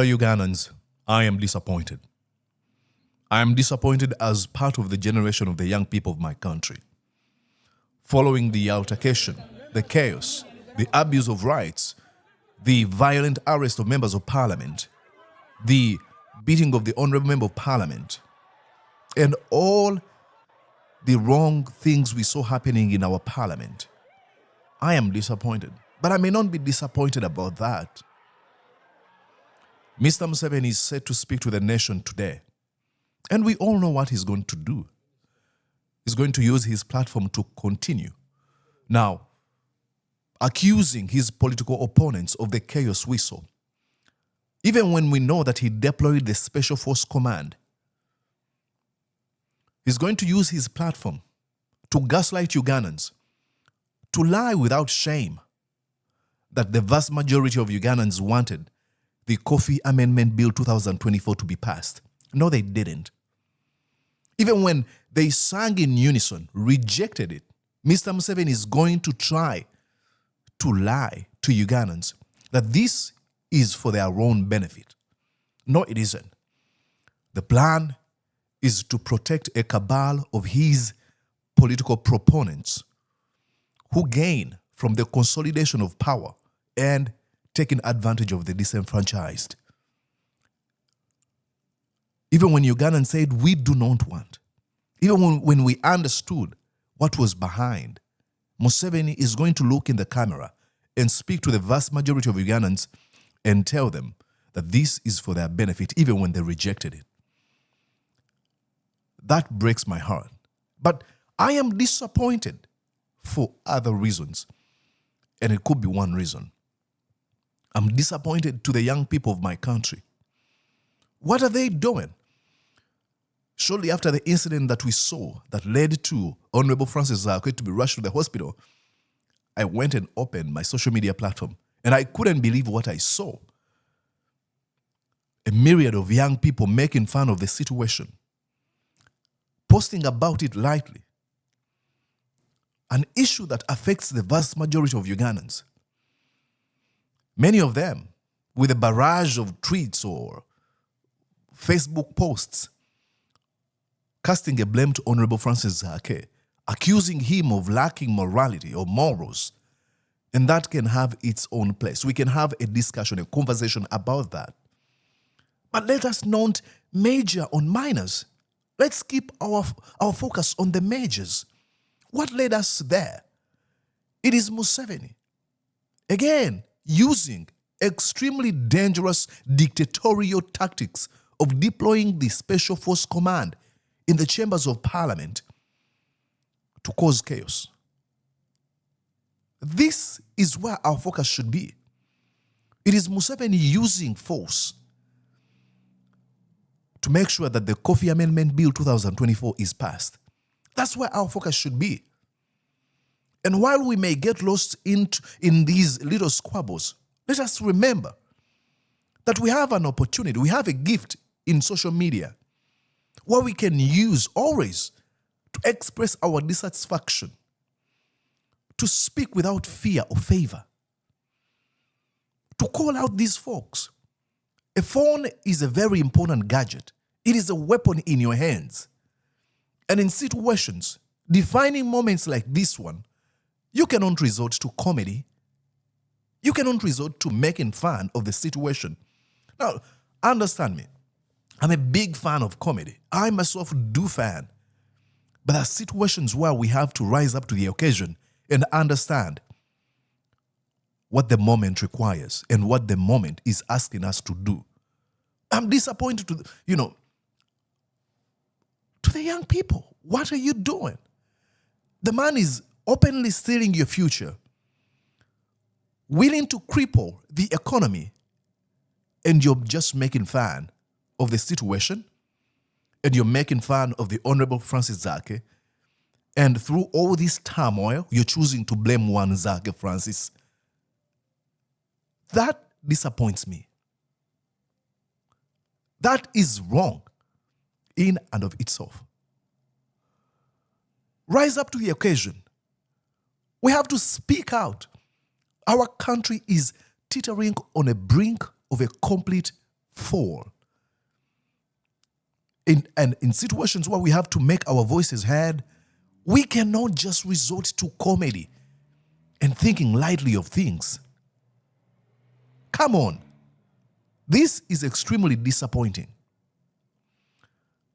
Ugandans, I am disappointed. I am disappointed as part of the generation of the young people of my country. Following the altercation, the chaos, the abuse of rights, the violent arrest of members of parliament, the beating of the honorable member of parliament, and all the wrong things we saw happening in our parliament, I am disappointed. But I may not be disappointed about that. Mr. Museveni is set to speak to the nation today. And we all know what he's going to do. He's going to use his platform to continue. Now, accusing his political opponents of the chaos we saw. Even when we know that he deployed the Special Force Command, he's going to use his platform to gaslight Ugandans, to lie without shame that the vast majority of Ugandans wanted the Kofi Amendment Bill 2024 to be passed. No, they didn't. Even when they sang in unison, rejected it, Mr. Museveni is going to try to lie to Ugandans that this is for their own benefit. No, it isn't. The plan is to protect a cabal of his political proponents who gain from the consolidation of power and taking advantage of the disenfranchised. Even when Ugandans said, we do not want, even when we understood what was behind, Museveni is going to look in the camera and speak to the vast majority of Ugandans and tell them that this is for their benefit, even when they rejected it. That breaks my heart. But I am disappointed for other reasons. And it could be one reason. I'm disappointed to the young people of my country. What are they doing? Shortly after the incident that we saw that led to Honorable Francis Zake to be rushed to the hospital, I went and opened my social media platform and I couldn't believe what I saw. A myriad of young people making fun of the situation, posting about it lightly. An issue that affects the vast majority of Ugandans. Many of them with a barrage of tweets or Facebook posts casting a blame to Honorable Francis Zake, accusing him of lacking morality or morals. And that can have its own place. We can have a discussion, a conversation about that. But let us not major on minors. Let's keep our focus on the majors. What led us there? It is Museveni. Again, using extremely dangerous dictatorial tactics of deploying the Special Force Command in the chambers of parliament to cause chaos. This is where our focus should be. It is Museveni using force to make sure that the Kofi Amendment Bill 2024 is passed. That's where our focus should be. And while we may get lost in these little squabbles, let us remember that we have an opportunity, we have a gift in social media where we can use always to express our dissatisfaction, to speak without fear or favor, to call out these folks. A phone is a very important gadget. It is a weapon in your hands. And in situations, defining moments like this one, you cannot resort to comedy. You cannot resort to making fun of the situation. Now, understand me. I'm a big fan of comedy. I myself do fan. But there are situations where we have to rise up to the occasion and understand what the moment requires and what the moment is asking us to do. I'm disappointed to the young people. What are you doing? The man is openly stealing your future, willing to cripple the economy, and you're just making fun of the situation, and you're making fun of the Honorable Francis Zake, and through all this turmoil, you're choosing to blame one Zake Francis. That disappoints me. That is wrong in and of itself. Rise up to the occasion. We have to speak out. Our country is teetering on a brink of a complete fall. And in situations where we have to make our voices heard, we cannot just resort to comedy and thinking lightly of things. Come on. This is extremely disappointing.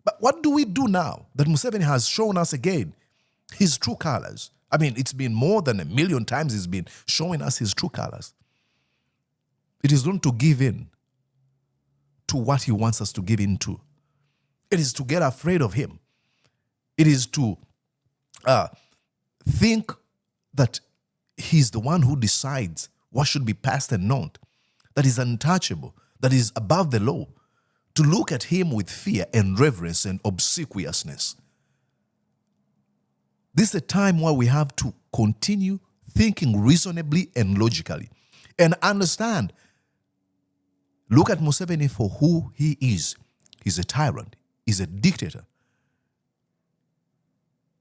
But what do we do now that Museveni has shown us again his true colors? I mean, it's been more than 1 million times he's been showing us his true colors. It is not to give in to what he wants us to give in to. It is to get afraid of him. It is to think that he's the one who decides what should be passed and not, that is untouchable, that is above the law, to look at him with fear and reverence and obsequiousness. This is a time where we have to continue thinking reasonably and logically and understand. Look at Museveni for who he is. He's a tyrant. He's a dictator.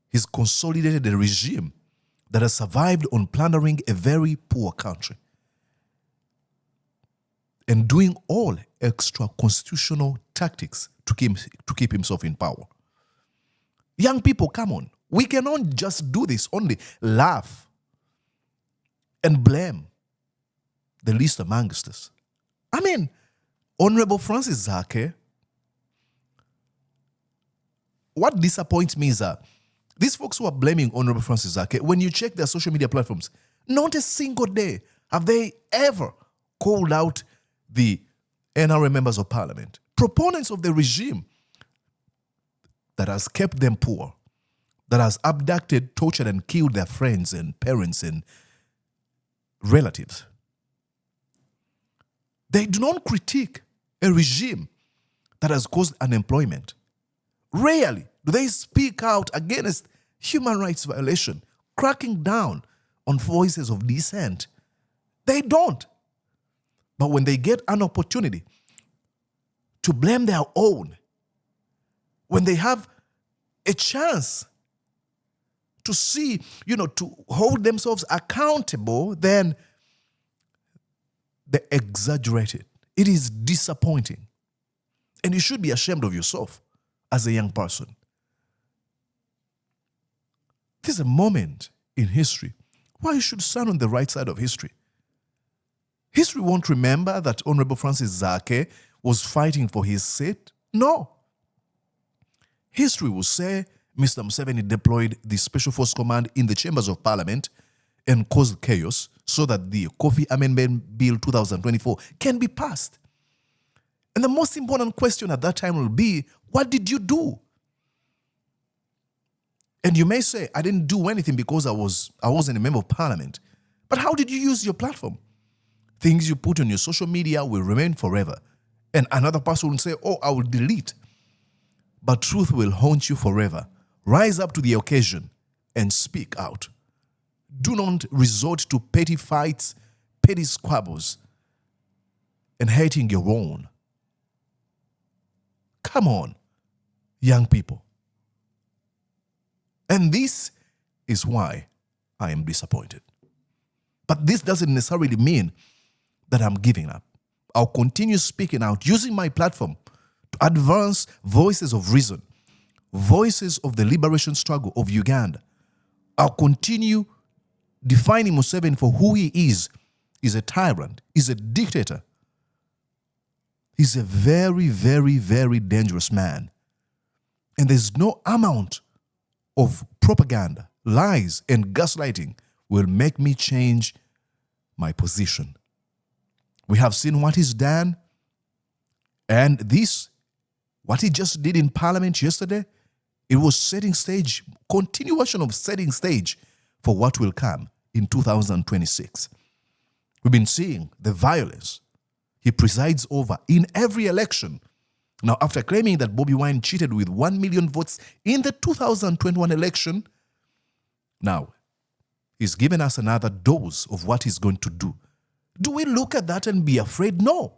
He's consolidated a regime that has survived on plundering a very poor country and doing all extra constitutional tactics to keep himself in power. Young people, come on. We cannot just do this, only laugh and blame the least amongst us. I mean, Honorable Francis Zake, what disappoints me is that these folks who are blaming Honorable Francis Zake, when you check their social media platforms, not a single day have they ever called out the NRA members of parliament, proponents of the regime that has kept them poor, that has abducted, tortured, and killed their friends and parents and relatives. They do not critique a regime that has caused unemployment. Rarely do they speak out against human rights violation, cracking down on voices of dissent. They don't. But when they get an opportunity to blame their own, when they have a chance to see, to hold themselves accountable, then they exaggerate it. It is disappointing. And you should be ashamed of yourself as a young person. This is a moment in history where you should stand on the right side of history. History won't remember that Honorable Francis Zake was fighting for his seat. No. History will say Mr. Museveni deployed the Special Force Command in the chambers of Parliament and caused chaos so that the Kofi Amendment Bill 2024 can be passed. And the most important question at that time will be, what did you do? And you may say, I didn't do anything because I wasn't a member of Parliament. But how did you use your platform? Things you put on your social media will remain forever. And another person will say, oh, I will delete. But truth will haunt you forever. Rise up to the occasion and speak out. Do not resort to petty fights, petty squabbles, and hating your own. Come on, young people. And this is why I am disappointed. But this doesn't necessarily mean that I'm giving up. I'll continue speaking out, using my platform to advance voices of reason, voices of the liberation struggle of Uganda. I'll continue defining Museveni for who he is. He's a tyrant. He's a dictator. He's a very, very, very dangerous man. And there's no amount of propaganda, lies, and gaslighting will make me change my position. We have seen what he's done, and what he just did in Parliament yesterday, it was setting stage, continuation of setting stage for what will come in 2026. We've been seeing the violence he presides over in every election. Now, after claiming that Bobi Wine cheated with 1 million votes in the 2021 election, now he's given us another dose of what he's going to do. Do we look at that and be afraid? No.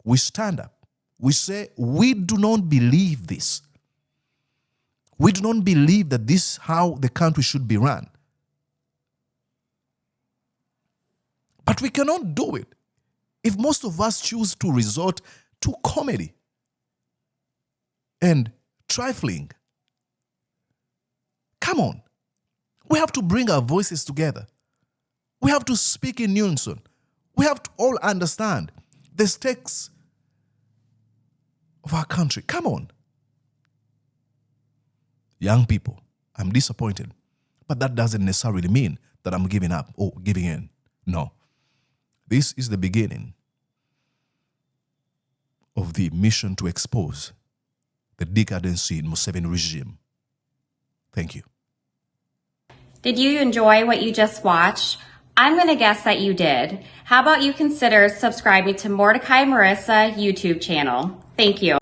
We stand up. We say, we do not believe this. We do not believe that this is how the country should be run. But we cannot do it if most of us choose to resort too comedy and trifling. Come on. We have to bring our voices together. We have to speak in unison. We have to all understand the stakes of our country. Come on. Young people, I'm disappointed, but that doesn't necessarily mean that I'm giving up or giving in. No. This is the beginning of the mission to expose the decadency in Museveni regime. Thank you. Did you enjoy what you just watched? I'm going to guess that you did. How about you consider subscribing to Mordecai Marissa YouTube channel? Thank you.